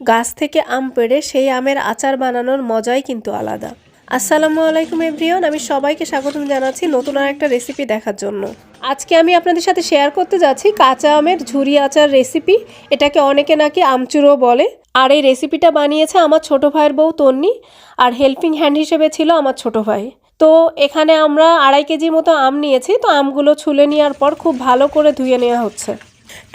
গাছ থেকে আম পেড়ে সেই আমের আচার বানানোর মজাই কিন্তু আলাদা। আসসালামু আলাইকুম এভরিওয়ান, আমি সবাইকে স্বাগতম জানাচ্ছি নতুন আর একটা রেসিপি দেখার জন্য। আজকে আমি আপনাদের সাথে শেয়ার করতে যাচ্ছি কাঁচা আমের ঝুরি আচার রেসিপি। এটাকে অনেকে নাকি আমচুরও বলে। আর এই রেসিপিটা বানিয়েছে আমার ছোট ভাইয়ের বউ তন্নি, আর হেল্পিং হ্যান্ড হিসেবে ছিল আমার ছোট ভাই। তো এখানে আমরা 2.5 কেজি মতো আম নিয়েছি। তো আমগুলো ছুলে নেওয়ার পর খুব ভালো করে ধুয়ে নেওয়া হচ্ছে।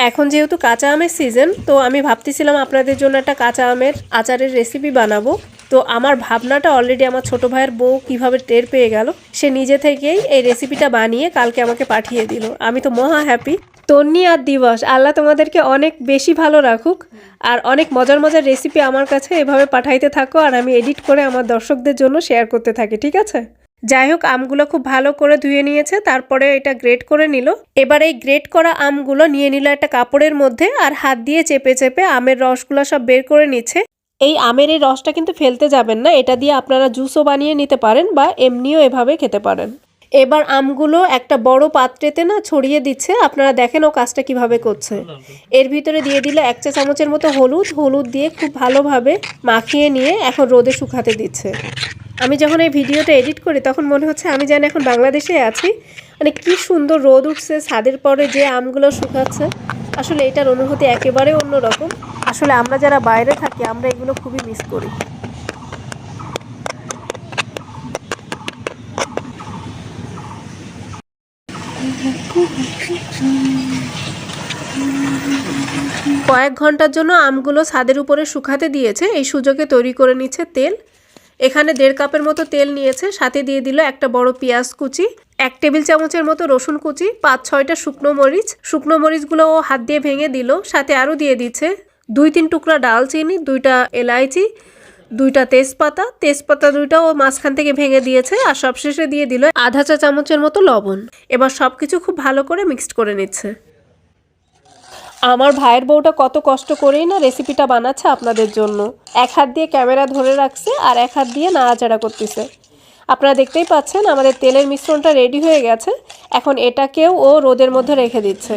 এখন যেহেতু কাঁচা আমের সিজন, তো আমি ভাবতেছিলাম আপনাদের জন্য একটা কাঁচা আমের আচারের রেসিপি বানাবো। তো আমার ভাবনাটা অলরেডি আমার ছোট ভাইয়ের বউ কিভাবে টের পেয়ে গেল, সে নিজে থেকেই এই রেসিপিটা বানিয়ে কালকে আমাকে পাঠিয়ে দিল। আমি তো মহা হ্যাপি। তন্নি আর দিবস, আল্লাহ তোমাদেরকে অনেক বেশি ভালো রাখুক, আর অনেক মজার মজার রেসিপি আমার কাছে এভাবে পাঠাইতে থাকো, আর আমি এডিট করে আমার দর্শকদের জন্য শেয়ার করতে থাকি, ঠিক আছে? যাই হোক, আমগুলো খুব ভালো করে ধুয়ে নিয়েছে, তারপরে এটা গ্রেট করে নিল। এবার এই গ্রেট করা আমগুলো নিয়ে নিল একটা কাপড়ের মধ্যে, আর হাত দিয়ে চেপে চেপে আমের রসগুলো সব বের করে নিচ্ছে। এই আমের এই রসটা কিন্তু ফেলতে যাবেন না, এটা দিয়ে আপনারা জুসও বানিয়ে নিতে পারেন বা এমনিও এভাবে খেতে পারেন। এবার আমগুলো একটা বড় পাত্রেতে না ছড়িয়ে দিচ্ছে। আপনারা দেখেন ও কাজটা কিভাবে করছে। এর ভিতরে দিয়ে দিল 1 চা চামচের মতো হলুদ দিয়ে খুব ভালোভাবে মাখিয়ে নিয়ে এখন রোদে শুকাতে দিচ্ছে। আমি যখন এই ভিডিওটা এডিট করি তখন মনে হচ্ছে আমি যেন এখন বাংলাদেশে আছি। মানে কি সুন্দর রোদ উঠছে, ছাদের পরে যে আমগুলো শুকাচ্ছে, আসলে এটার অনুভূতি একেবারে অন্যরকম। আসলে আমরা যারা বাইরে থাকি আমরা এগুলো খুবই মিস করি। কয়েক ঘন্টার জন্য আমগুলো ছাদের উপরে শুকাতে দিয়েছে। এই সুযোগে তৈরি করে নিচ্ছে তেল। এখানে 1.5 কাপের মতো তেল নিয়েছে, সাথে দিয়ে দিল একটা বড় পেঁয়াজ কুচি, 1 টেবিল চামচের মতো রসুন কুচি, 5-6টা শুকনো মরিচগুলো ও হাত দিয়ে ভেঙে দিল। সাথে আরও দিয়ে দিচ্ছে 2-3 টুকরা ডালচিনি, 2টা এলাইচি, 2টা তেজপাতা 2টা ও মাঝখান থেকে ভেঙে দিয়েছে। আর সবশেষে দিয়ে দিল আধা চা চামচের মতো লবণ। এবার সবকিছু খুব ভালো করে মিক্সড করে নিচ্ছে। আমার ভাইয়ের বউটা কত কষ্ট করেই না রেসিপিটা বানাচ্ছে আপনাদের জন্য। এক হাত দিয়ে ক্যামেরা ধরে রাখছে আর এক হাত দিয়ে নাড়াচাড়া করতেছে। আপনারা দেখতেই পাচ্ছেন আমাদের তেলের মিশ্রণটা রেডি হয়ে গেছে। এখন এটাকেও ও রোদের মধ্যে রেখে দিচ্ছে।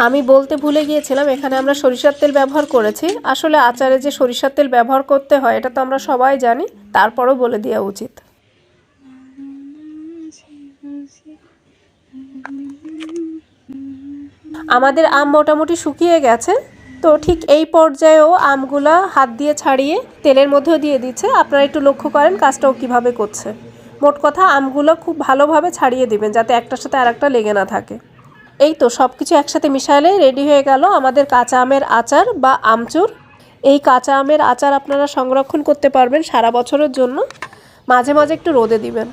আমি বলতে ভুলে গিয়েছিলাম, এখানে আমরা সরিষার তেল ব্যবহার করেছি। আসলে আচারে যে সরিষার তেল ব্যবহার করতে হয় এটা তো আমরা সবাই জানি, তারপরও বলে দেওয়া উচিত। আমাদের আম মোটামুটি শুকিয়ে গেছে। তো ঠিক এই পর্যায়েও আমগুলা হাত দিয়ে ছাড়িয়ে তেলের মধ্যেও দিয়ে দিচ্ছে। আপনারা একটু লক্ষ্য করেন কাজটাও কিভাবে করছে। মোট কথা আমগুলো খুব ভালোভাবে ছাড়িয়ে দিবেন যাতে একটার সাথে আরেকটা লেগে না থাকে। এই তো সব কিছু একসাথে মিশালে রেডি হয়ে গেল আমাদের কাঁচা আমের আচার বা আমচুর। এই কাঁচা আমের আচার আপনারা সংরক্ষণ করতে পারবেন সারা বছরের জন্য। মাঝে মাঝে একটু রোদে দিবেন।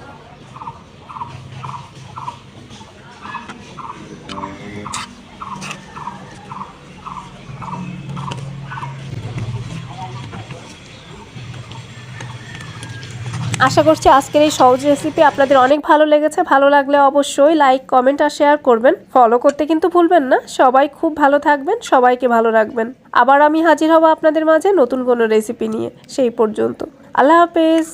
আশা করছি আজকের এই সহজ রেসিপি আপনাদের অনেক ভালো লেগেছে। ভালো লাগলে অবশ্যই লাইক, কমেন্ট আর শেয়ার করবেন। ফলো করতে কিন্তু ভুলবেন না। সবাই খুব ভালো থাকবেন, সবাইকে ভালো রাখবেন। আবার আমি হাজির হব আপনাদের মাঝে নতুন কোনো রেসিপি নিয়ে। সেই পর্যন্ত আল্লাহ হাফেজ।